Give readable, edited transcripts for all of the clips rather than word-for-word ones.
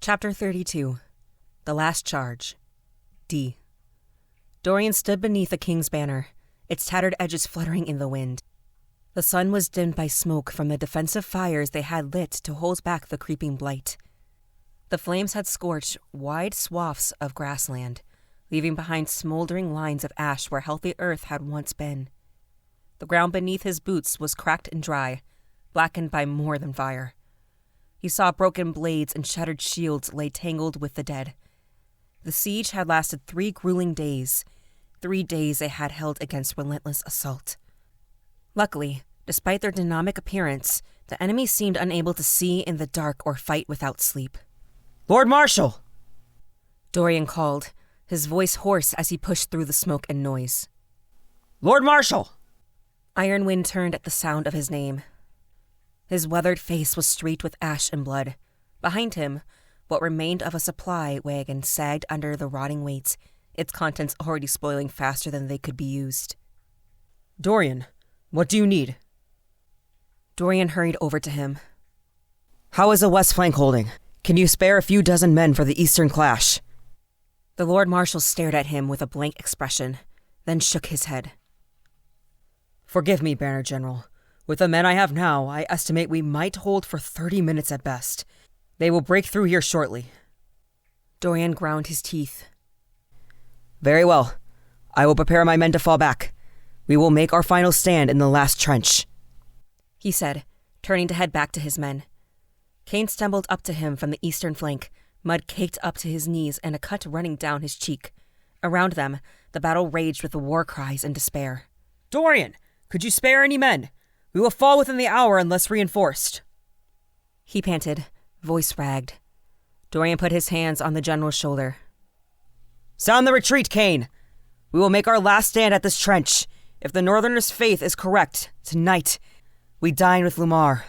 Chapter 32. The Last Charge. D. Dorian stood beneath the king's banner, its tattered edges fluttering in the wind. The sun was dimmed by smoke from the defensive fires they had lit to hold back the creeping blight. The flames had scorched wide swaths of grassland, leaving behind smoldering lines of ash where healthy earth had once been. The ground beneath his boots was cracked and dry, blackened by more than fire. He saw broken blades and shattered shields lay tangled with the dead. The siege had lasted 3 grueling days, 3 days they had held against relentless assault. Luckily, despite their dynamic appearance, the enemy seemed unable to see in the dark or fight without sleep. "Lord Marshal!" Dorian called, his voice hoarse as he pushed through the smoke and noise. "Lord Marshal!" Ironwind turned at the sound of his name. His weathered face was streaked with ash and blood. Behind him, what remained of a supply wagon sagged under the rotting weight, its contents already spoiling faster than they could be used. "Dorian, what do you need?" Dorian hurried over to him. "How is the west flank holding? Can you spare a few dozen men for the eastern clash?" The Lord Marshal stared at him with a blank expression, then shook his head. "Forgive me, Banner General. With the men I have now, I estimate we might hold for 30 minutes at best. They will break through here shortly." Dorian ground his teeth. "Very well. I will prepare my men to fall back. We will make our final stand in the last trench," he said, turning to head back to his men. Kane stumbled up to him from the eastern flank, mud caked up to his knees and a cut running down his cheek. Around them, the battle raged with war cries and despair. "Dorian, could you spare any men? We will fall within the hour unless reinforced," he panted, voice ragged. Dorian put his hands on the general's shoulder. "Sound the retreat, Kane. We will make our last stand at this trench. If the Northerners' faith is correct, tonight, we dine with Lumar."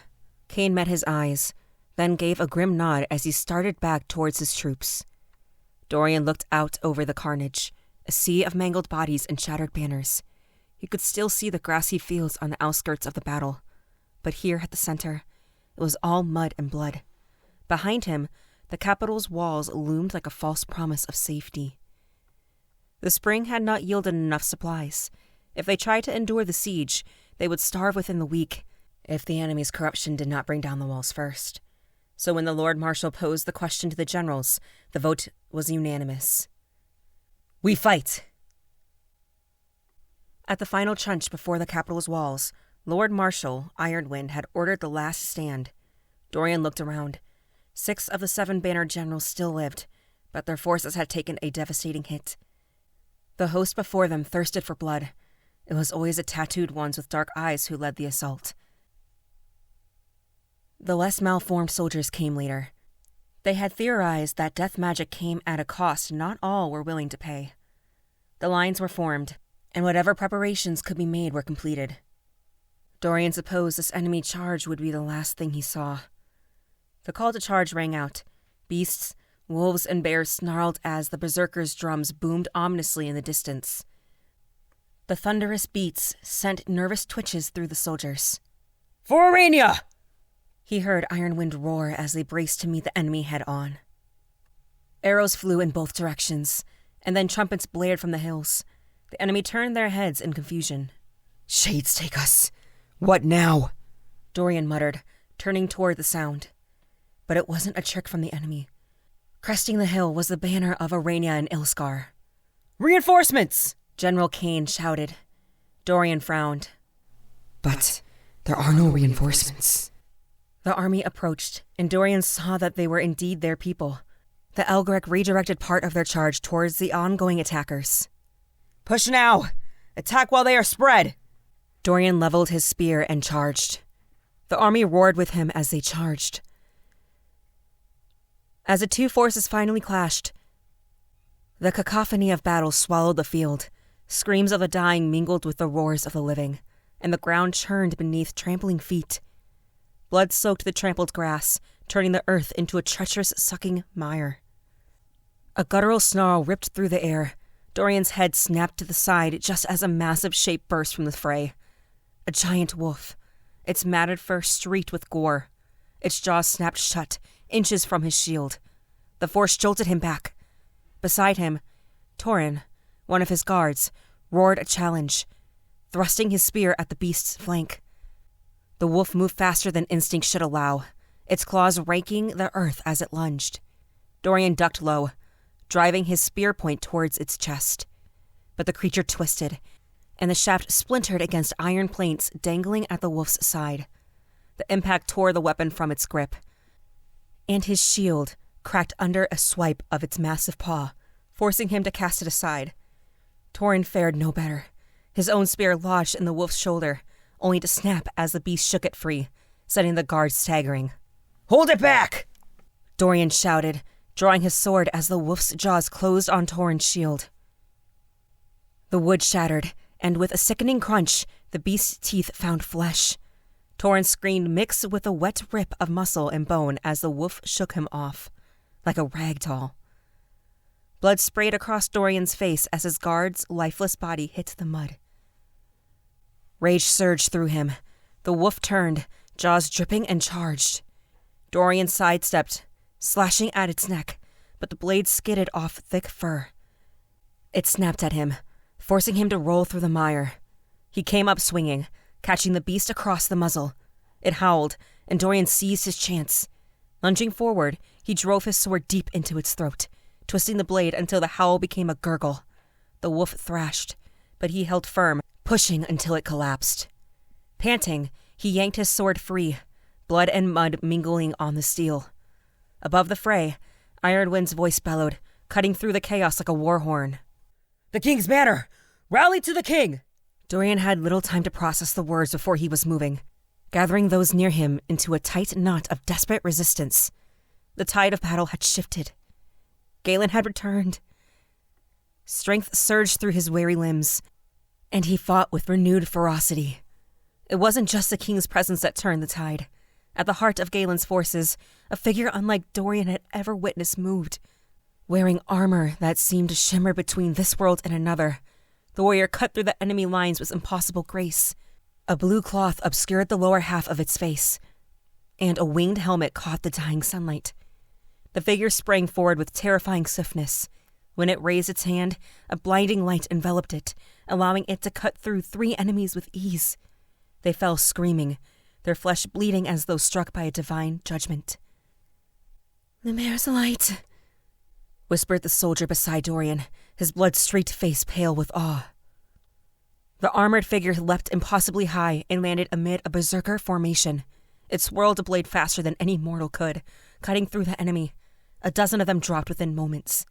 Kane met his eyes, then gave a grim nod as he started back towards his troops. Dorian looked out over the carnage, a sea of mangled bodies and shattered banners. He could still see the grassy fields on the outskirts of the battle, but here at the center, it was all mud and blood. Behind him, the capital's walls loomed like a false promise of safety. The spring had not yielded enough supplies. If they tried to endure the siege, they would starve within the week, if the enemy's corruption did not bring down the walls first. So when the Lord Marshal posed the question to the generals, the vote was unanimous. "We fight!" At the final trench before the capital's walls, Lord Marshal Ironwind had ordered the last stand. Dorian looked around. 6 of the 7 bannered generals still lived, but their forces had taken a devastating hit. The host before them thirsted for blood. It was always the tattooed ones with dark eyes who led the assault. The less malformed soldiers came later. They had theorized that death magic came at a cost not all were willing to pay. The lines were formed, and whatever preparations could be made were completed. Dorian supposed this enemy charge would be the last thing he saw. The call to charge rang out. Beasts, wolves, and bears snarled as the berserkers' drums boomed ominously in the distance. The thunderous beats sent nervous twitches through the soldiers. "For Arania!" He heard Ironwind roar as they braced to meet the enemy head-on. Arrows flew in both directions, and then trumpets blared from the hills. The enemy turned their heads in confusion. "Shades take us. What now?" Dorian muttered, turning toward the sound. But it wasn't a trick from the enemy. Cresting the hill was the banner of Arania and Ilskar. "Reinforcements!" General Kane shouted. Dorian frowned. "But there are no reinforcements." The army approached, and Dorian saw that they were indeed their people. The Elgrek redirected part of their charge towards the ongoing attackers. "Push now! Attack while they are spread!" Dorian leveled his spear and charged. The army roared with him as they charged. As the 2 forces finally clashed, the cacophony of battle swallowed the field. Screams of the dying mingled with the roars of the living, and the ground churned beneath trampling feet. Blood soaked the trampled grass, turning the earth into a treacherous, sucking mire. A guttural snarl ripped through the air. Dorian's head snapped to the side just as a massive shape burst from the fray. A giant wolf, its matted fur streaked with gore. Its jaws snapped shut, inches from his shield. The force jolted him back. Beside him, Torin, one of his guards, roared a challenge, thrusting his spear at the beast's flank. The wolf moved faster than instinct should allow, its claws raking the earth as it lunged. Dorian ducked low, driving his spear point towards its chest. But the creature twisted, and the shaft splintered against iron plates dangling at the wolf's side. The impact tore the weapon from its grip, and his shield cracked under a swipe of its massive paw, forcing him to cast it aside. Torin fared no better. His own spear lodged in the wolf's shoulder, only to snap as the beast shook it free, sending the guards staggering. Hold it back! Dorian shouted, drawing his sword as the wolf's jaws closed on Torin's shield. The wood shattered, and with a sickening crunch, the beast's teeth found flesh. Torin screamed mixed with a wet rip of muscle and bone as the wolf shook him off, like a rag doll. Blood sprayed across Dorian's face as his guard's lifeless body hit the mud. Rage surged through him. The wolf turned, jaws dripping, and charged. Dorian sidestepped, slashing at its neck, but the blade skidded off thick fur. It snapped at him, forcing him to roll through the mire. He came up swinging, catching the beast across the muzzle. It howled, and Dorian seized his chance. Lunging forward, he drove his sword deep into its throat, twisting the blade until the howl became a gurgle. The wolf thrashed, but he held firm, pushing until it collapsed. Panting, he yanked his sword free, blood and mud mingling on the steel. Above the fray, Ironwind's voice bellowed, cutting through the chaos like a war horn. The king's banner! Rally to the king! Dorian had little time to process the words before he was moving, gathering those near him into a tight knot of desperate resistance. The tide of battle had shifted. Ghalen had returned. Strength surged through his weary limbs, and he fought with renewed ferocity. It wasn't just the king's presence that turned the tide. At the heart of Galen's forces, a figure unlike Dorian had ever witnessed moved. Wearing armor that seemed to shimmer between this world and another, the warrior cut through the enemy lines with impossible grace. A blue cloth obscured the lower half of its face, and a winged helmet caught the dying sunlight. The figure sprang forward with terrifying swiftness. When it raised its hand, a blinding light enveloped it, allowing it to cut through 3 enemies with ease. They fell screaming, their flesh bleeding as though struck by a divine judgment. "Lumière's light," whispered the soldier beside Dorian, his blood-streaked face pale with awe. The armored figure leapt impossibly high and landed amid a berserker formation. It swirled a blade faster than any mortal could, cutting through the enemy. A dozen of them dropped within moments.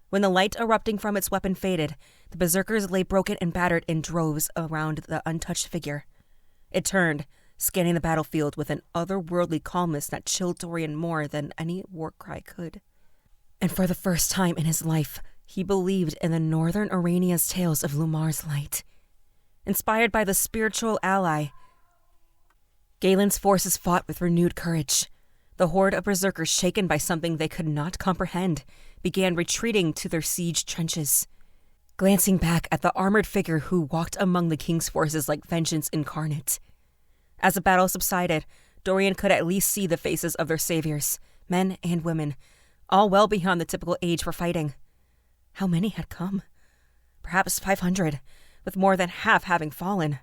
When the light erupting from its weapon faded, the berserkers lay broken and battered in droves around the untouched figure. It turned, scanning the battlefield with an otherworldly calmness that chilled Dorian more than any war cry could. And for the first time in his life, he believed in the Northern Arania's tales of Lumière's light. Inspired by the spiritual ally, Galen's forces fought with renewed courage. The horde of berserkers, shaken by something they could not comprehend, began retreating to their siege trenches. Glancing back at the armored figure who walked among the king's forces like vengeance incarnate. As the battle subsided, Dorian could at least see the faces of their saviors, men and women, all well beyond the typical age for fighting. How many had come? Perhaps 500, with more than half having fallen.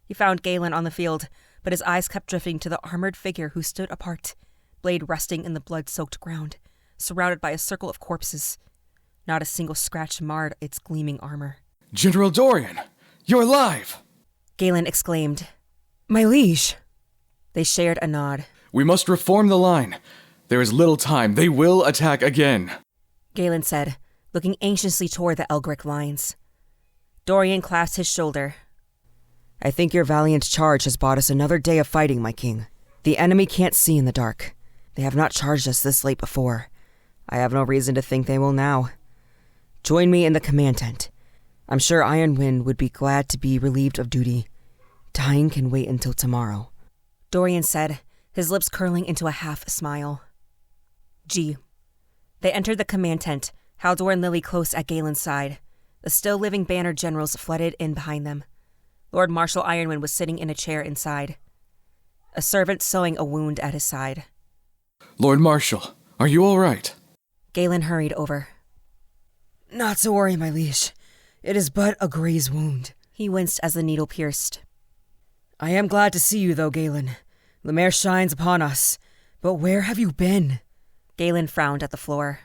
He found Ghalen on the field, but his eyes kept drifting to the armored figure who stood apart, blade resting in the blood-soaked ground, surrounded by a circle of corpses. Not a single scratch marred its gleaming armor. "General Dorian, you're alive!" Ghalen exclaimed. "My liege." They shared a nod. "We must reform the line. There is little time. They will attack again," Ghalen said, looking anxiously toward the Elgric lines. Dorian clasped his shoulder. "I think your valiant charge has bought us another day of fighting, my king. The enemy can't see in the dark. They have not charged us this late before. I have no reason to think they will now. Join me in the command tent. I'm sure Ironwind would be glad to be relieved of duty. Dying can wait until tomorrow," Dorian said, his lips curling into a half smile. G. They entered the command tent, Haldor and Lily close at Galen's side. The still-living banner generals flooded in behind them. Lord Marshal Ironwind was sitting in a chair inside, a servant sewing a wound at his side. "Lord Marshal, are you all right?" Ghalen hurried over. Not to worry, my liege. It is but a graze wound. He winced as the needle pierced. I am glad to see you, though, Ghalen. The mare shines upon us. But where have you been? Ghalen frowned at the floor.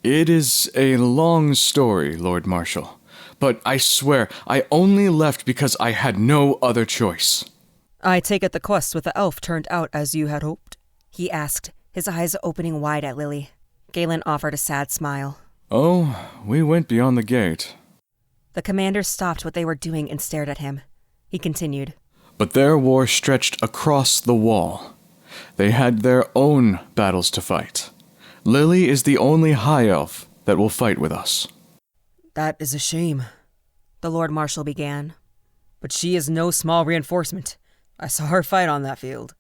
It is a long story, Lord Marshal. But I swear, I only left because I had no other choice. I take it the quest with the elf turned out as you had hoped? He asked, his eyes opening wide at Lily. Ghalen offered a sad smile. Oh, we went beyond the gate. The commanders stopped what they were doing and stared at him. He continued. But their war stretched across the wall. They had their own battles to fight. Lily is the only high elf that will fight with us. That is a shame, the Lord Marshal began. But she is no small reinforcement. I saw her fight on that field.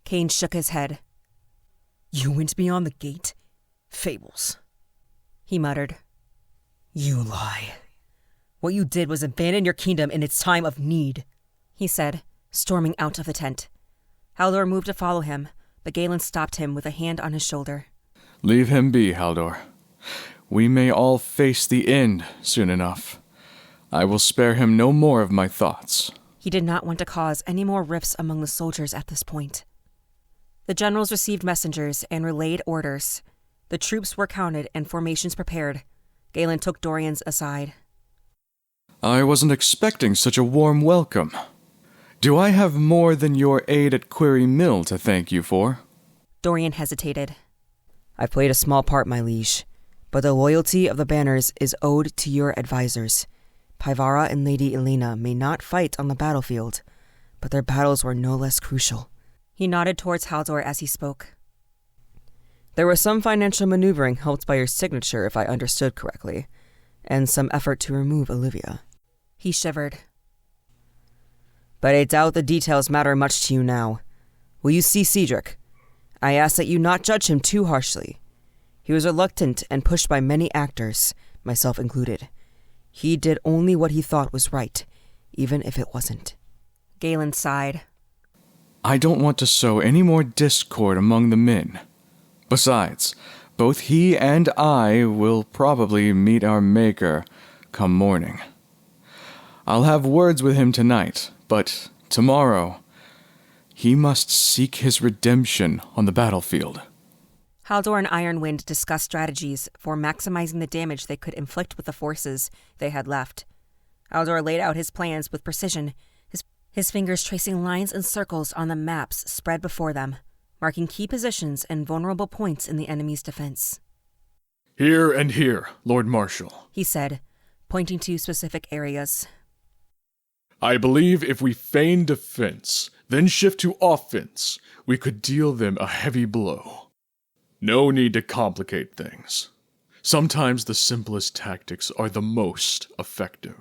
Kane shook his head. You went beyond the gate? Fables. He muttered. You lie. What you did was abandon your kingdom in its time of need, he said, storming out of the tent. Haldor moved to follow him, but Ghalen stopped him with a hand on his shoulder. Leave him be, Haldor. We may all face the end soon enough. I will spare him no more of my thoughts. He did not want to cause any more rifts among the soldiers at this point. The generals received messengers and relayed orders. The troops were counted and formations prepared. Ghalen took Dorian's aside. I wasn't expecting such a warm welcome. Do I have more than your aid at Query Mill to thank you for? Dorian hesitated. I played a small part, my liege, but the loyalty of the banners is owed to your advisors. Paivara and Lady Elena may not fight on the battlefield, but their battles were no less crucial. He nodded towards Haldor as he spoke. There was some financial maneuvering helped by your signature, if I understood correctly, and some effort to remove Olivia. He shivered. But I doubt the details matter much to you now. Will you see Cedric? I ask that you not judge him too harshly. He was reluctant and pushed by many actors, myself included. He did only what he thought was right, even if it wasn't. Ghalen sighed. I don't want to sow any more discord among the men. Besides, both he and I will probably meet our maker come morning. I'll have words with him tonight, but tomorrow he must seek his redemption on the battlefield. Haldor and Ironwind discussed strategies for maximizing the damage they could inflict with the forces they had left. Haldor laid out his plans with precision, his fingers tracing lines and circles on the maps spread before them, marking key positions and vulnerable points in the enemy's defense. Here and here, Lord Marshal, he said, pointing to specific areas. I believe if we feign defense, then shift to offense, we could deal them a heavy blow. No need to complicate things. Sometimes the simplest tactics are the most effective.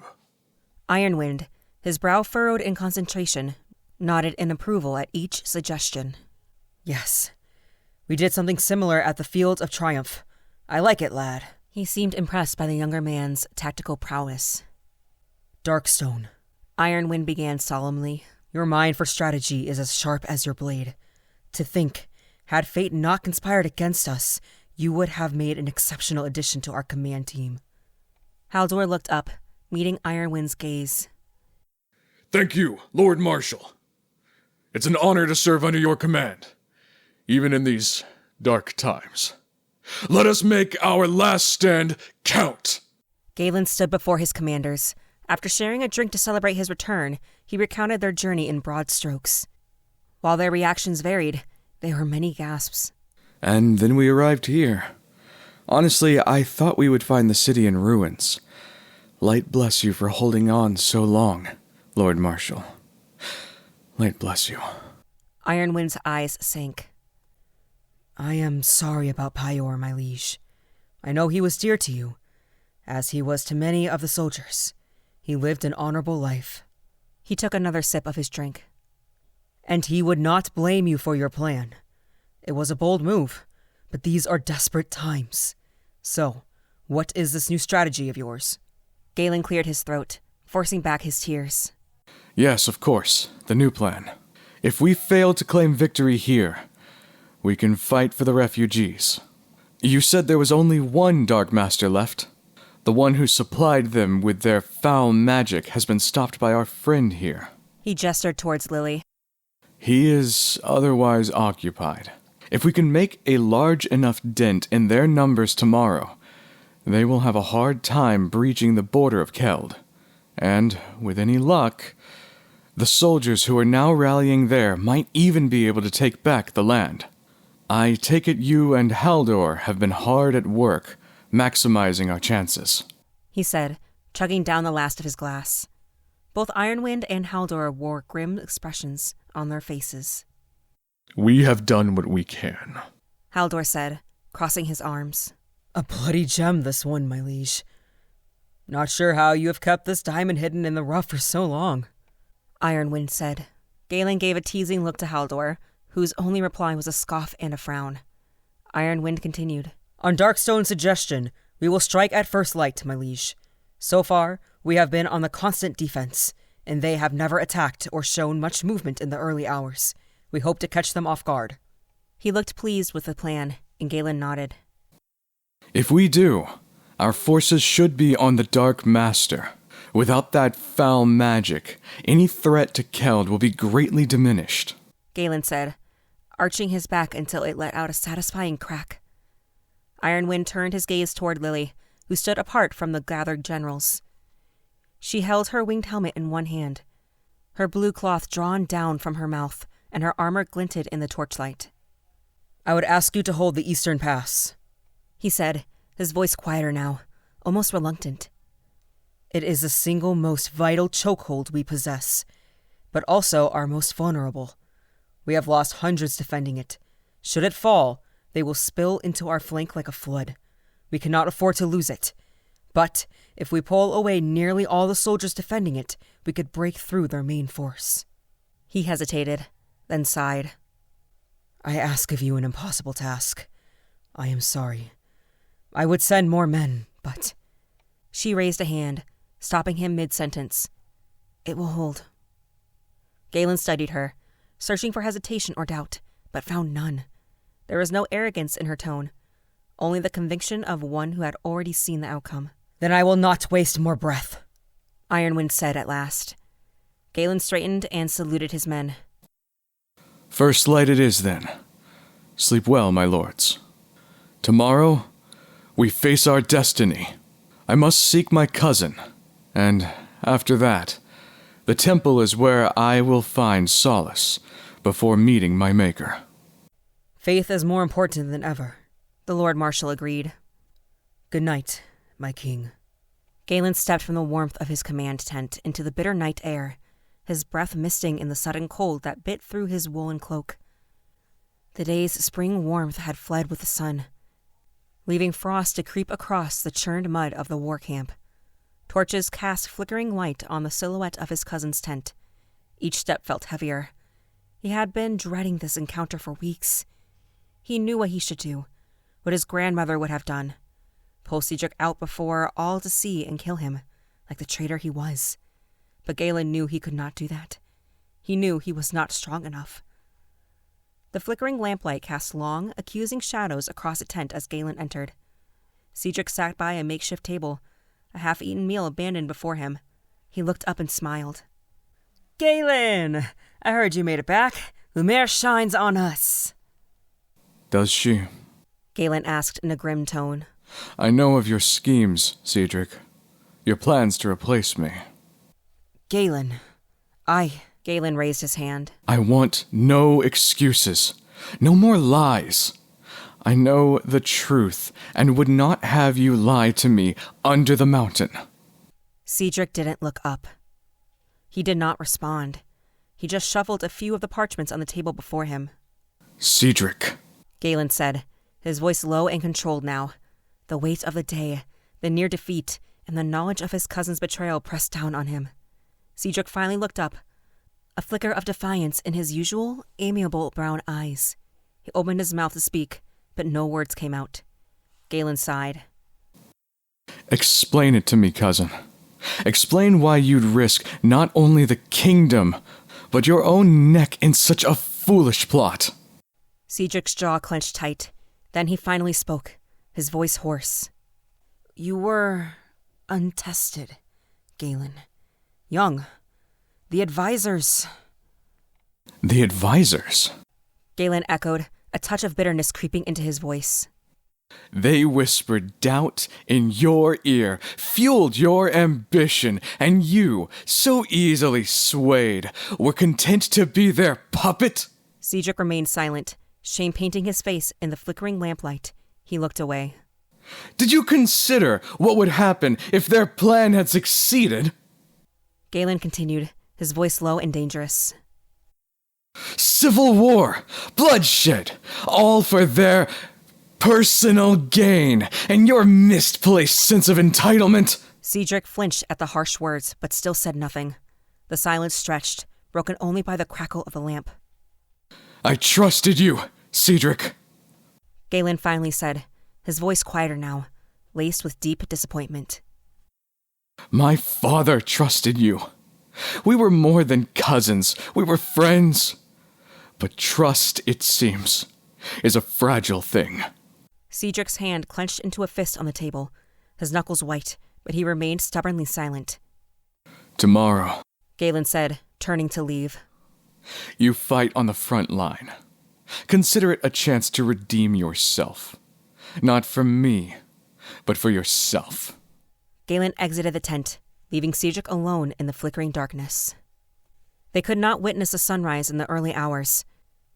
Ironwind, his brow furrowed in concentration, nodded in approval at each suggestion. Yes, we did something similar at the Field of Triumph. I like it, lad. He seemed impressed by the younger man's tactical prowess. Darkstone, Ironwind began solemnly. Your mind for strategy is as sharp as your blade. To think, had fate not conspired against us, you would have made an exceptional addition to our command team. Haldor looked up, meeting Ironwind's gaze. Thank you, Lord Marshal. It's an honor to serve under your command, even in these dark times. Let us make our last stand count. Ghalen stood before his commanders. After sharing a drink to celebrate his return, he recounted their journey in broad strokes. While their reactions varied, there were many gasps. And then we arrived here. Honestly, I thought we would find the city in ruins. Light bless you for holding on so long, Lord Marshal. Light bless you. Ironwind's eyes sank. I am sorry about Paior, my liege. I know he was dear to you, as he was to many of the soldiers. He lived an honorable life. He took another sip of his drink. And he would not blame you for your plan. It was a bold move, but these are desperate times. So, what is this new strategy of yours? Ghalen cleared his throat, forcing back his tears. Yes, of course, the new plan. If we fail to claim victory here, we can fight for the refugees. You said there was only one Dark Master left. The one who supplied them with their foul magic has been stopped by our friend here. He gestured towards Lily. He is otherwise occupied. If we can make a large enough dent in their numbers tomorrow, they will have a hard time breaching the border of Keld. And, with any luck, the soldiers who are now rallying there might even be able to take back the land. I take it you and Haldor have been hard at work, maximizing our chances, he said, chugging down the last of his glass. Both Ironwind and Haldor wore grim expressions on their faces. We have done what we can, Haldor said, crossing his arms. A bloody gem, this one, my liege. Not sure how you have kept this diamond hidden in the rough for so long, Ironwind said. Ghalen gave a teasing look to Haldor, whose only reply was a scoff and a frown. Ironwind continued. On Darkstone's suggestion, we will strike at first light, my liege. So far, we have been on the constant defense, and they have never attacked or shown much movement in the early hours. We hope to catch them off guard. He looked pleased with the plan, and Ghalen nodded. If we do, our forces should be on the Dark Master. Without that foul magic, any threat to Keld will be greatly diminished, Ghalen said, arching his back until it let out a satisfying crack. Ironwind turned his gaze toward Lily, who stood apart from the gathered generals. She held her winged helmet in one hand, her blue cloth drawn down from her mouth, and her armor glinted in the torchlight. I would ask you to hold the Eastern Pass, he said, his voice quieter now, almost reluctant. It is the single most vital chokehold we possess, but also our most vulnerable. We have lost hundreds defending it. Should it fall, they will spill into our flank like a flood. We cannot afford to lose it. But if we pull away nearly all the soldiers defending it, we could break through their main force. He hesitated, then sighed. I ask of you an impossible task. I am sorry. I would send more men, but... She raised a hand, stopping him mid-sentence. It will hold. Ghalen studied her, searching for hesitation or doubt, but found none. There was no arrogance in her tone, only the conviction of one who had already seen the outcome. Then I will not waste more breath, Ironwind said at last. Ghalen straightened and saluted his men. First light it is, then. Sleep well, my lords. Tomorrow, we face our destiny. I must seek my cousin, and after that, the temple is where I will find solace before meeting my maker. Faith is more important than ever, the Lord Marshal agreed. Good night, my king. Ghalen stepped from the warmth of his command tent into the bitter night air, his breath misting in the sudden cold that bit through his woolen cloak. The day's spring warmth had fled with the sun, leaving frost to creep across the churned mud of the war camp. Torches cast flickering light on the silhouette of his cousin's tent. Each step felt heavier. He had been dreading this encounter for weeks. He knew what he should do, what his grandmother would have done. Pull Cedric out before all to see and kill him, like the traitor he was. But Ghalen knew he could not do that. He knew he was not strong enough. The flickering lamplight cast long, accusing shadows across the tent as Ghalen entered. Cedric sat by a makeshift table, a half-eaten meal abandoned before him. He looked up and smiled. Ghalen! I heard you made it back. Lumiere shines on us. Does she? Ghalen asked in a grim tone. I know of your schemes, Cedric. Your plans to replace me. Ghalen, Ghalen raised his hand. I want no excuses. No more lies. I know the truth and would not have you lie to me under the mountain. Cedric didn't look up. He did not respond. He just shuffled a few of the parchments on the table before him. Cedric, Ghalen said, his voice low and controlled now. The weight of the day, the near defeat, and the knowledge of his cousin's betrayal pressed down on him. Cedric finally looked up, a flicker of defiance in his usual, amiable brown eyes. He opened his mouth to speak, but no words came out. Ghalen sighed. Explain it to me, cousin. Explain why you'd risk not only the kingdom, but your own neck in such a foolish plot. Cedric's jaw clenched tight. Then he finally spoke, his voice hoarse. "You were untested, Ghalen. Young. The advisors." The advisors? Ghalen echoed, a touch of bitterness creeping into his voice. They whispered doubt in your ear, fueled your ambition, and you, so easily swayed, were content to be their puppet? Cedric remained silent, shame painting his face in the flickering lamplight. He looked away. Did you consider what would happen if their plan had succeeded? Ghalen continued, his voice low and dangerous. Civil war, bloodshed, all for their personal gain, and your misplaced sense of entitlement. Cedric flinched at the harsh words, but still said nothing. The silence stretched, broken only by the crackle of the lamp. I trusted you, Cedric. Ghalen finally said, his voice quieter now, laced with deep disappointment. My father trusted you. We were more than cousins, we were friends. But trust, it seems, is a fragile thing. Cedric's hand clenched into a fist on the table, his knuckles white, but he remained stubbornly silent. Tomorrow, Ghalen said, turning to leave. You fight on the front line. Consider it a chance to redeem yourself. Not for me, but for yourself. Ghalen exited the tent, leaving Cedric alone in the flickering darkness. They could not witness a sunrise in the early hours.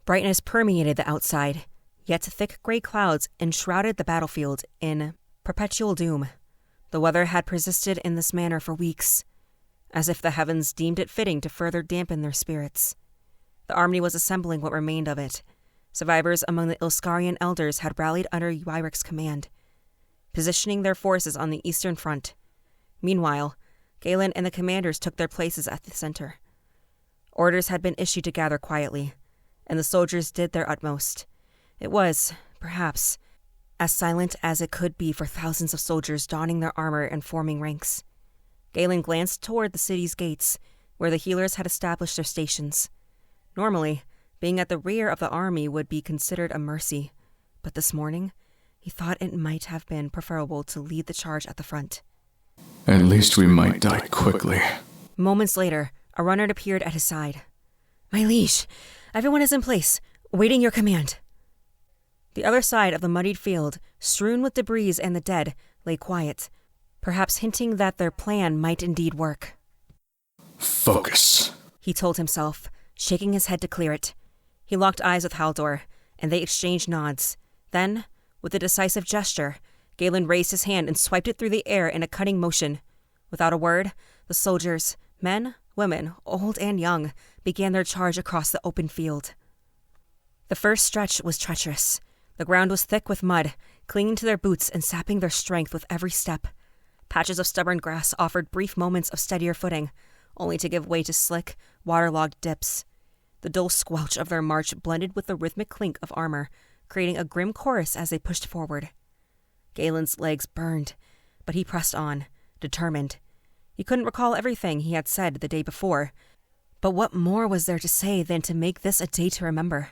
Brightness permeated the outside, yet thick gray clouds enshrouded the battlefield in perpetual doom. The weather had persisted in this manner for weeks, as if the heavens deemed it fitting to further dampen their spirits. The army was assembling what remained of it. Survivors among the Ilskarian elders had rallied under Yric's command, positioning their forces on the eastern front. Meanwhile, Ghalen and the commanders took their places at the center. Orders had been issued to gather quietly, and the soldiers did their utmost. It was, perhaps, as silent as it could be for thousands of soldiers donning their armor and forming ranks. Ghalen glanced toward the city's gates, where the healers had established their stations. Normally, being at the rear of the army would be considered a mercy, but this morning, he thought it might have been preferable to lead the charge at the front. At least we might die quickly. Moments later, a runner appeared at his side. My liege, everyone is in place, waiting your command. The other side of the muddied field, strewn with debris and the dead, lay quiet, perhaps hinting that their plan might indeed work. Focus, he told himself, shaking his head to clear it. He locked eyes with Haldor, and they exchanged nods. Then, with a decisive gesture, Ghalen raised his hand and swiped it through the air in a cutting motion. Without a word, the soldiers, men, women, old and young, began their charge across the open field. The first stretch was treacherous. The ground was thick with mud, clinging to their boots and sapping their strength with every step. Patches of stubborn grass offered brief moments of steadier footing, only to give way to slick, waterlogged dips. The dull squelch of their march blended with the rhythmic clink of armor, creating a grim chorus as they pushed forward. Galen's legs burned, but he pressed on, determined. He couldn't recall everything he had said the day before, but what more was there to say than to make this a day to remember?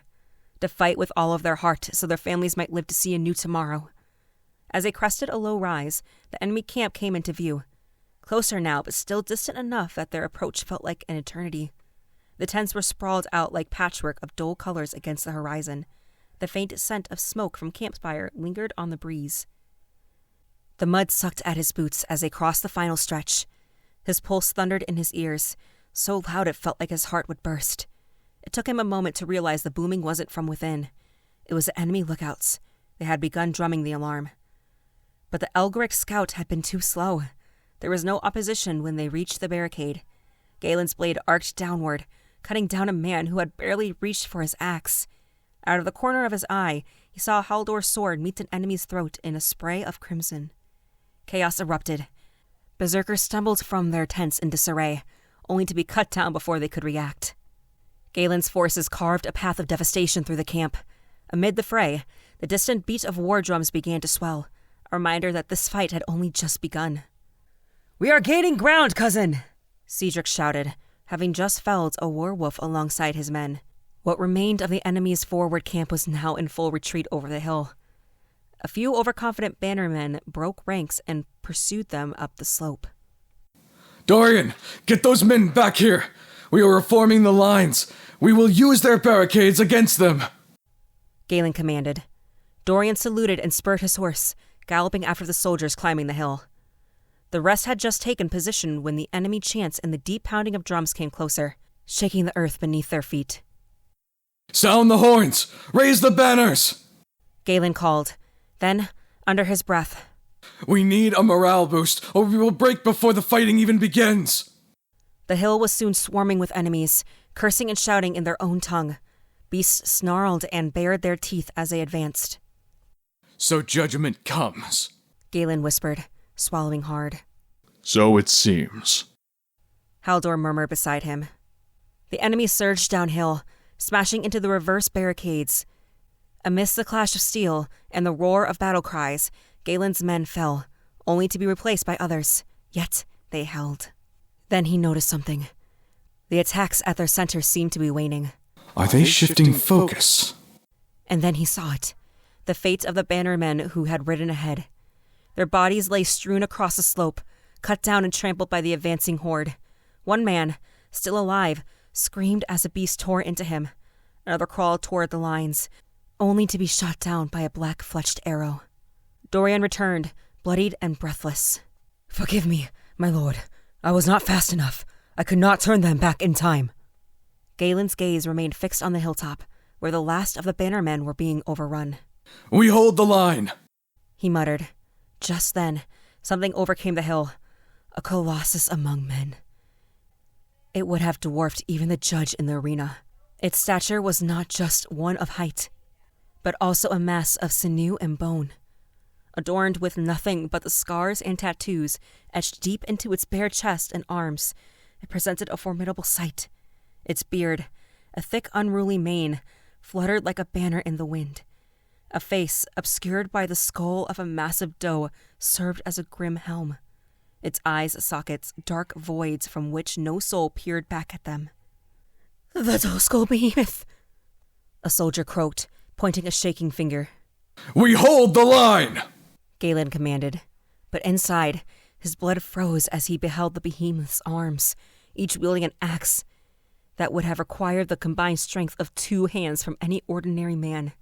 To fight with all of their heart so their families might live to see a new tomorrow. As they crested a low rise, the enemy camp came into view. Closer now, but still distant enough that their approach felt like an eternity. The tents were sprawled out like patchwork of dull colors against the horizon. The faint scent of smoke from campfire lingered on the breeze. The mud sucked at his boots as they crossed the final stretch. His pulse thundered in his ears, so loud it felt like his heart would burst. It took him a moment to realize the booming wasn't from within. It was the enemy lookouts. They had begun drumming the alarm. But the Elgaric scout had been too slow. There was no opposition when they reached the barricade. Galen's blade arced downward, cutting down a man who had barely reached for his axe. Out of the corner of his eye, he saw Haldor's sword meet an enemy's throat in a spray of crimson. Chaos erupted. Berserkers stumbled from their tents in disarray, only to be cut down before they could react. Galen's forces carved a path of devastation through the camp. Amid the fray, the distant beat of war drums began to swell, a reminder that this fight had only just begun. "We are gaining ground, cousin!" Cedric shouted, having just felled a werewolf alongside his men. What remained of the enemy's forward camp was now in full retreat over the hill. A few overconfident bannermen broke ranks and pursued them up the slope. Dorian, get those men back here! We are reforming the lines. We will use their barricades against them. Ghalen commanded. Dorian saluted and spurred his horse, galloping after the soldiers climbing the hill. The rest had just taken position when the enemy chants and the deep pounding of drums came closer, shaking the earth beneath their feet. Sound the horns! Raise the banners! Ghalen called. Then, under his breath, We need a morale boost, or we will break before the fighting even begins. The hill was soon swarming with enemies, cursing and shouting in their own tongue. Beasts snarled and bared their teeth as they advanced. So judgment comes, Ghalen whispered, swallowing hard. So it seems. Haldor murmured beside him. The enemy surged downhill, smashing into the reverse barricades. Amidst the clash of steel and the roar of battle cries, Galen's men fell, only to be replaced by others. Yet they held. Then he noticed something. The attacks at their center seemed to be waning. Are they shifting focus? And then he saw it. The fate of the bannermen who had ridden ahead. Their bodies lay strewn across the slope, cut down and trampled by the advancing horde. One man, still alive, screamed as a beast tore into him. Another crawled toward the lines, only to be shot down by a black-fletched arrow. Dorian returned, bloodied and breathless. Forgive me, my lord. I was not fast enough. I could not turn them back in time. Galen's gaze remained fixed on the hilltop, where the last of the bannermen were being overrun. We hold the line, He muttered. Just then, something overcame the hill. A colossus among men. It would have dwarfed even the judge in the arena. Its stature was not just one of height, but also a mass of sinew and bone. Adorned with nothing but the scars and tattoos etched deep into its bare chest and arms, it presented a formidable sight. Its beard, a thick unruly mane, fluttered like a banner in the wind. A face, obscured by the skull of a massive doe, served as a grim helm. Its eyes sockets, dark voids from which no soul peered back at them. The doe-skull behemoth, a soldier croaked, pointing a shaking finger. We hold the line! Ghalen commanded. But inside, his blood froze as he beheld the behemoth's arms, each wielding an axe that would have required the combined strength of 2 hands from any ordinary man.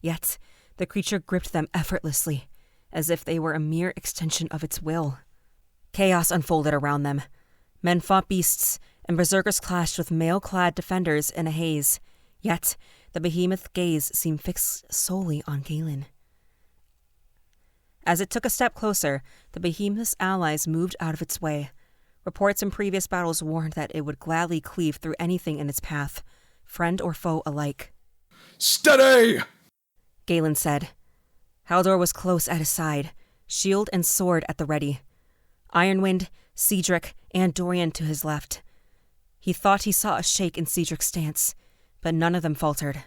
Yet, the creature gripped them effortlessly, as if they were a mere extension of its will. Chaos unfolded around them. Men fought beasts, and berserkers clashed with mail-clad defenders in a haze. Yet, the behemoth's gaze seemed fixed solely on Ghalen. As it took a step closer, the behemoth's allies moved out of its way. Reports in previous battles warned that it would gladly cleave through anything in its path, friend or foe alike. Steady! Ghalen said. Haldor was close at his side, shield and sword at the ready. Ironwind, Cedric, and Dorian to his left. He thought he saw a shake in Cedric's stance, but none of them faltered.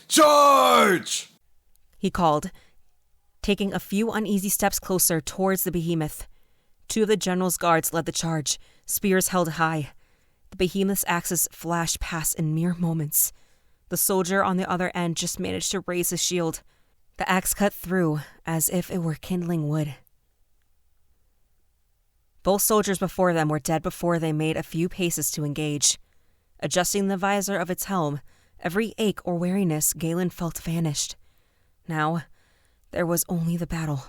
Charge! He called, taking a few uneasy steps closer towards the behemoth. 2 of the general's guards led the charge, spears held high. The behemoth's axes flashed past in mere moments. The soldier on the other end just managed to raise his shield. The axe cut through, as if it were kindling wood. Both soldiers before them were dead before they made a few paces to engage. Adjusting the visor of its helm, every ache or weariness Ghalen felt vanished. Now, there was only the battle.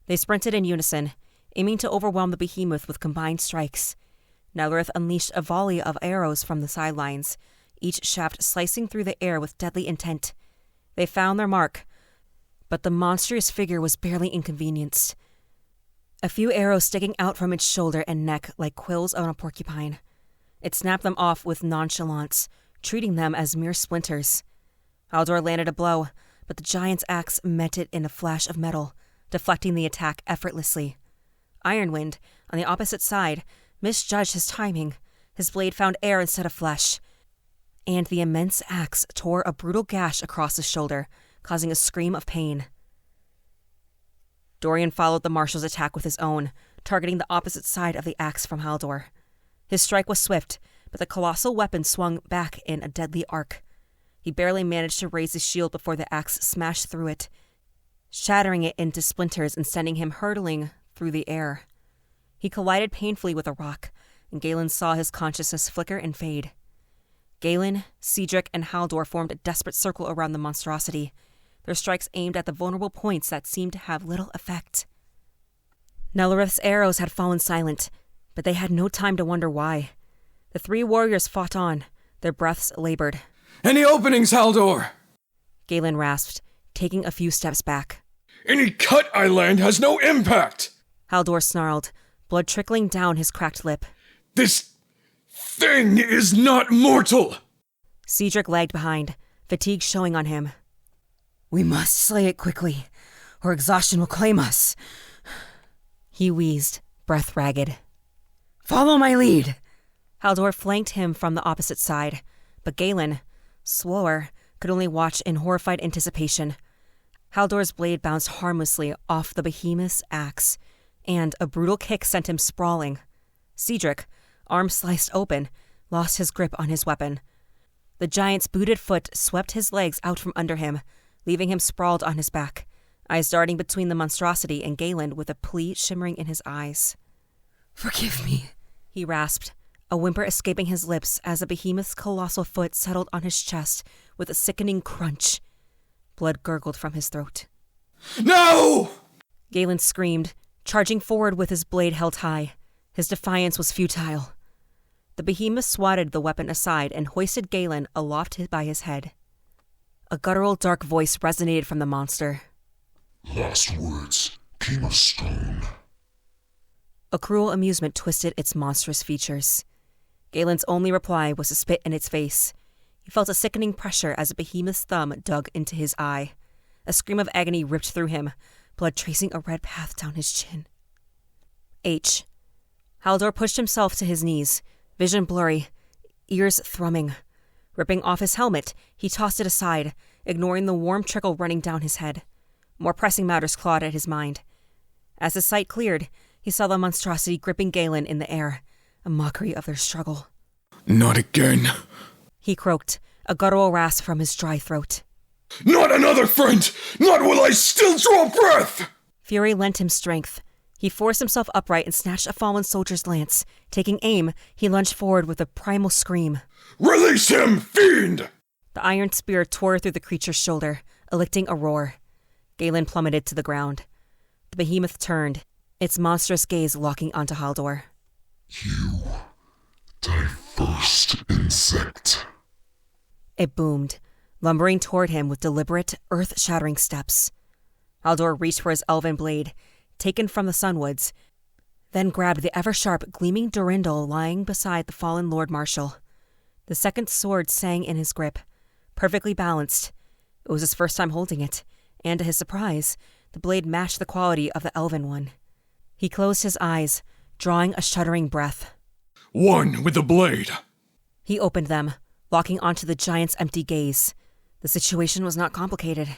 They sprinted in unison, aiming to overwhelm the behemoth with combined strikes. Nelrith unleashed a volley of arrows from the sidelines, each shaft slicing through the air with deadly intent. They found their mark, but the monstrous figure was barely inconvenienced. A few arrows sticking out from its shoulder and neck like quills on a porcupine. It snapped them off with nonchalance, treating them as mere splinters. Haldor landed a blow, but the giant's axe met it in a flash of metal, deflecting the attack effortlessly. Ironwind, on the opposite side, misjudged his timing. His blade found air instead of flesh, and the immense axe tore a brutal gash across his shoulder, causing a scream of pain. Dorian followed the marshal's attack with his own, targeting the opposite side of the axe from Haldor. His strike was swift, but the colossal weapon swung back in a deadly arc. He barely managed to raise his shield before the axe smashed through it. shattering it into splinters and sending him hurtling through the air. He collided painfully with a rock, and Ghalen saw his consciousness flicker and fade. Ghalen, Cedric, and Haldor formed a desperate circle around the monstrosity, their strikes aimed at the vulnerable points that seemed to have little effect. Nelorith's arrows had fallen silent, but they had no time to wonder why. The three warriors fought on, their breaths labored. Any openings, Haldor? Ghalen rasped, taking a few steps back. Any cut I land has no impact! Haldor snarled, blood trickling down his cracked lip. This thing is not mortal! Cedric lagged behind, fatigue showing on him. We must slay it quickly, or exhaustion will claim us. He wheezed, breath ragged. Follow my lead! Haldor flanked him from the opposite side, but Ghalen, slower, could only watch in horrified anticipation. Haldor's blade bounced harmlessly off the behemoth's axe, and a brutal kick sent him sprawling. Cedric, arm sliced open, lost his grip on his weapon. The giant's booted foot swept his legs out from under him, leaving him sprawled on his back, eyes darting between the monstrosity and Ghalen with a plea shimmering in his eyes. Forgive me, he rasped, a whimper escaping his lips as the behemoth's colossal foot settled on his chest with a sickening crunch. Blood gurgled from his throat. No! Ghalen screamed, charging forward with his blade held high. His defiance was futile. The behemoth swatted the weapon aside and hoisted Ghalen aloft by his head. A guttural dark voice resonated from the monster. Last words, King of Stone. A cruel amusement twisted its monstrous features. Galen's only reply was to spit in its face. He felt a sickening pressure as a behemoth's thumb dug into his eye. A scream of agony ripped through him, blood tracing a red path down his chin. H. Haldor pushed himself to his knees, vision blurry, ears thrumming. Ripping off his helmet, he tossed it aside, ignoring the warm trickle running down his head. More pressing matters clawed at his mind. As his sight cleared, he saw the monstrosity gripping Ghalen in the air, a mockery of their struggle. Not again. He croaked, a guttural rasp from his dry throat. Not another friend! Not while I still draw breath! Fury lent him strength. He forced himself upright and snatched a fallen soldier's lance. Taking aim, he lunged forward with a primal scream. Release him, fiend! The iron spear tore through the creature's shoulder, elicting a roar. Ghalen plummeted to the ground. The behemoth turned, its monstrous gaze locking onto Haldor. You, die first, insect. It boomed, lumbering toward him with deliberate, earth-shattering steps. Haldor reached for his elven blade, taken from the sunwoods, then grabbed the ever-sharp, gleaming Durindal lying beside the fallen Lord Marshal. The second sword sang in his grip, perfectly balanced. It was his first time holding it, and to his surprise, the blade matched the quality of the elven one. He closed his eyes, drawing a shuddering breath. One with the blade. He opened them, locking onto the giant's empty gaze. The situation was not complicated.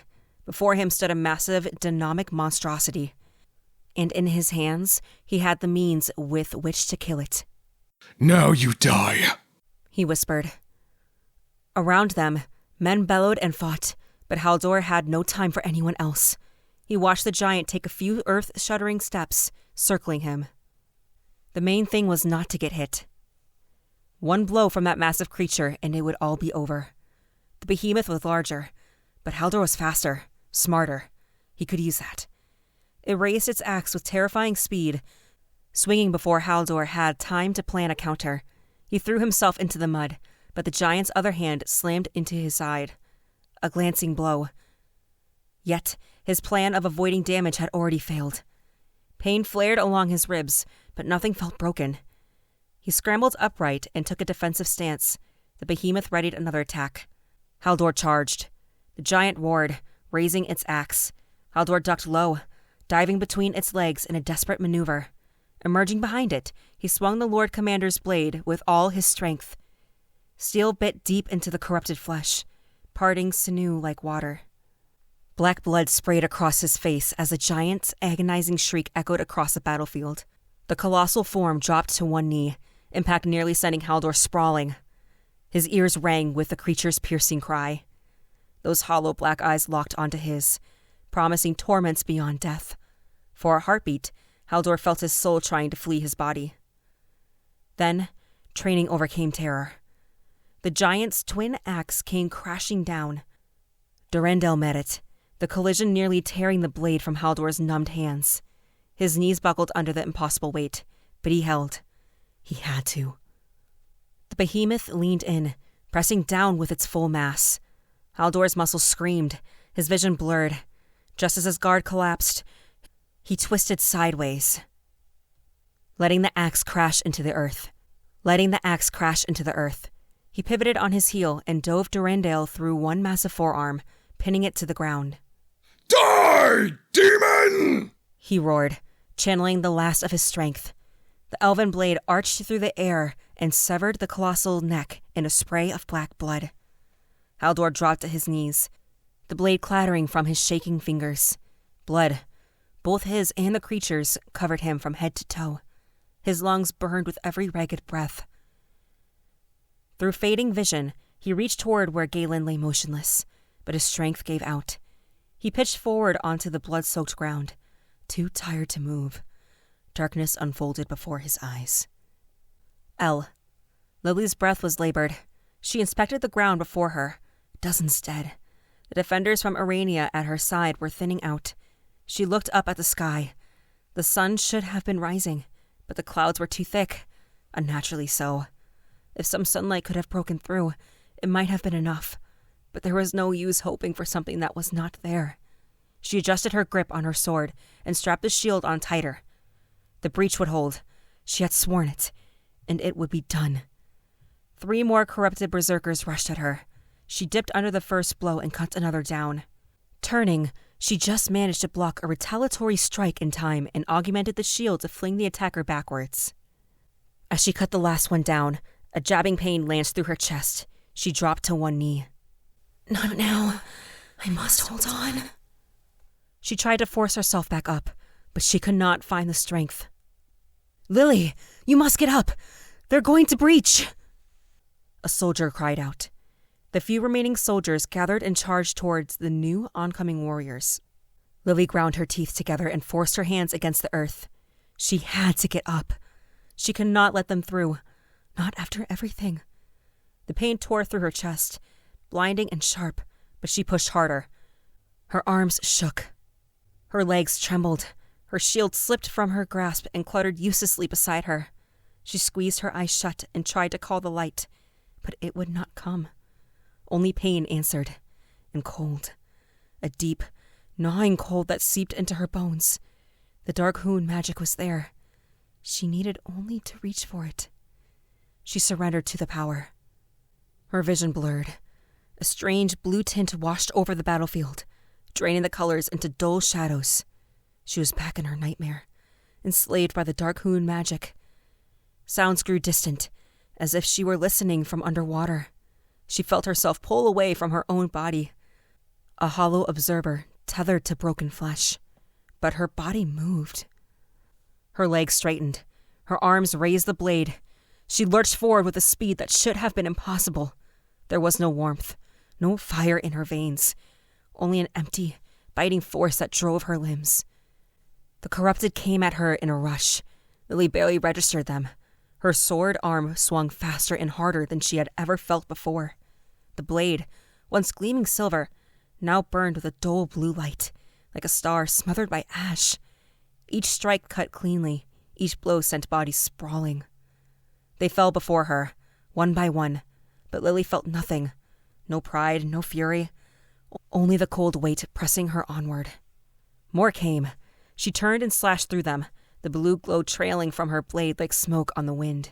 Before him stood a massive, dynamic monstrosity. And in his hands, he had the means with which to kill it. Now you die, he whispered. Around them, men bellowed and fought, but Haldor had no time for anyone else. He watched the giant take a few earth-shuddering steps, circling him. The main thing was not to get hit. One blow from that massive creature, and it would all be over. The behemoth was larger, but Haldor was faster, smarter. He could use that. It raised its axe with terrifying speed, swinging before Haldor had time to plan a counter. He threw himself into the mud, but the giant's other hand slammed into his side. A glancing blow. Yet, his plan of avoiding damage had already failed. Pain flared along his ribs, but nothing felt broken. He scrambled upright and took a defensive stance. The behemoth readied another attack. Haldor charged. The giant roared, raising its axe. Haldor ducked low, diving between its legs in a desperate maneuver. Emerging behind it, he swung the Lord Commander's blade with all his strength. Steel bit deep into the corrupted flesh, parting sinew like water. Black blood sprayed across his face as a giant's agonizing shriek echoed across the battlefield. The colossal form dropped to one knee, impact nearly sending Haldor sprawling. His ears rang with the creature's piercing cry. Those hollow black eyes locked onto his, promising torments beyond death. For a heartbeat, Haldor felt his soul trying to flee his body. Then, training overcame terror. The giant's twin axe came crashing down. Durendal met it, the collision nearly tearing the blade from Haldor's numbed hands. His knees buckled under the impossible weight, but he held. He had to. The behemoth leaned in, pressing down with its full mass. Haldor's muscles screamed, his vision blurred. Just as his guard collapsed, he twisted sideways, letting the axe crash into the earth. He pivoted on his heel and dove Durendal through one massive forearm, pinning it to the ground. Die, demon! He roared, channeling the last of his strength. The elven blade arched through the air and severed the colossal neck in a spray of black blood. Haldor dropped to his knees, the blade clattering from his shaking fingers. Blood, both his and the creature's, covered him from head to toe. His lungs burned with every ragged breath. Through fading vision, he reached toward where Ghalen lay motionless, but his strength gave out. He pitched forward onto the blood-soaked ground, too tired to move. Darkness unfolded before his eyes. Lily's breath was labored. She inspected the ground before her, dozens dead. The defenders from Arania at her side were thinning out. She looked up at the sky. The sun should have been rising, but the clouds were too thick, unnaturally so. If some sunlight could have broken through, it might have been enough, but there was no use hoping for something that was not there. She adjusted her grip on her sword and strapped the shield on tighter. The breach would hold. She had sworn it, and it would be done. 3 more corrupted berserkers rushed at her. She dipped under the first blow and cut another down. Turning, she just managed to block a retaliatory strike in time and augmented the shield to fling the attacker backwards. As she cut the last one down, a jabbing pain lanced through her chest. She dropped to one knee. Not now. I must hold on. She tried to force herself back up, but she could not find the strength. Lily, you must get up. They're going to breach. A soldier cried out. The few remaining soldiers gathered and charged towards the new oncoming warriors. Lily ground her teeth together and forced her hands against the earth. She had to get up. She could not let them through. Not after everything. The pain tore through her chest, blinding and sharp, but she pushed harder. Her arms shook. Her legs trembled. Her shield slipped from her grasp and cluttered uselessly beside her. She squeezed her eyes shut and tried to call the light, but it would not come. Only pain answered, and cold. A deep, gnawing cold that seeped into her bones. The dark hoon magic was there. She needed only to reach for it. She surrendered to the power. Her vision blurred. A strange blue tint washed over the battlefield, draining the colors into dull shadows. She was back in her nightmare, enslaved by the dark hoon magic. Sounds grew distant, as if she were listening from underwater. She felt herself pull away from her own body, a hollow observer tethered to broken flesh. But her body moved. Her legs straightened. Her arms raised the blade. She lurched forward with a speed that should have been impossible. There was no warmth, no fire in her veins, only an empty, biting force that drove her limbs. The corrupted came at her in a rush. Lily barely registered them. Her sword arm swung faster and harder than she had ever felt before. The blade, once gleaming silver, now burned with a dull blue light, like a star smothered by ash. Each strike cut cleanly, each blow sent bodies sprawling. They fell before her, one by one, but Lily felt nothing. No pride, no fury, only the cold weight pressing her onward. More came. She turned and slashed through them, the blue glow trailing from her blade like smoke on the wind.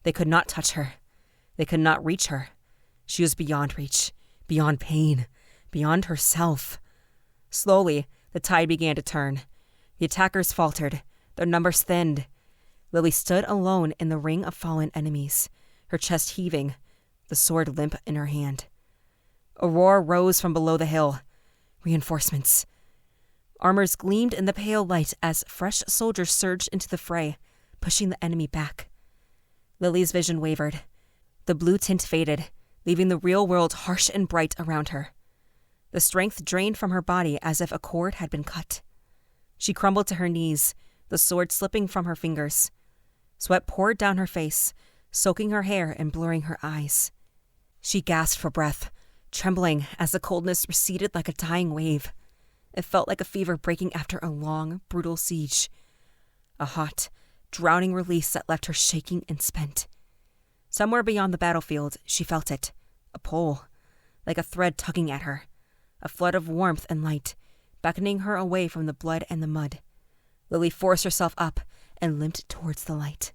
They could not touch her. They could not reach her. She was beyond reach, beyond pain, beyond herself. Slowly, the tide began to turn. The attackers faltered. Their numbers thinned. Lily stood alone in the ring of fallen enemies, her chest heaving, the sword limp in her hand. A roar rose from below the hill. Reinforcements. Armors gleamed in the pale light as fresh soldiers surged into the fray, pushing the enemy back. Lily's vision wavered. The blue tint faded, leaving the real world harsh and bright around her. The strength drained from her body as if a cord had been cut. She crumbled to her knees, the sword slipping from her fingers. Sweat poured down her face, soaking her hair and blurring her eyes. She gasped for breath, trembling as the coldness receded like a dying wave. It felt like a fever breaking after a long, brutal siege. A hot, drowning release that left her shaking and spent. Somewhere beyond the battlefield, she felt it. A pull, like a thread tugging at her. A flood of warmth and light, beckoning her away from the blood and the mud. Lily forced herself up and limped towards the light.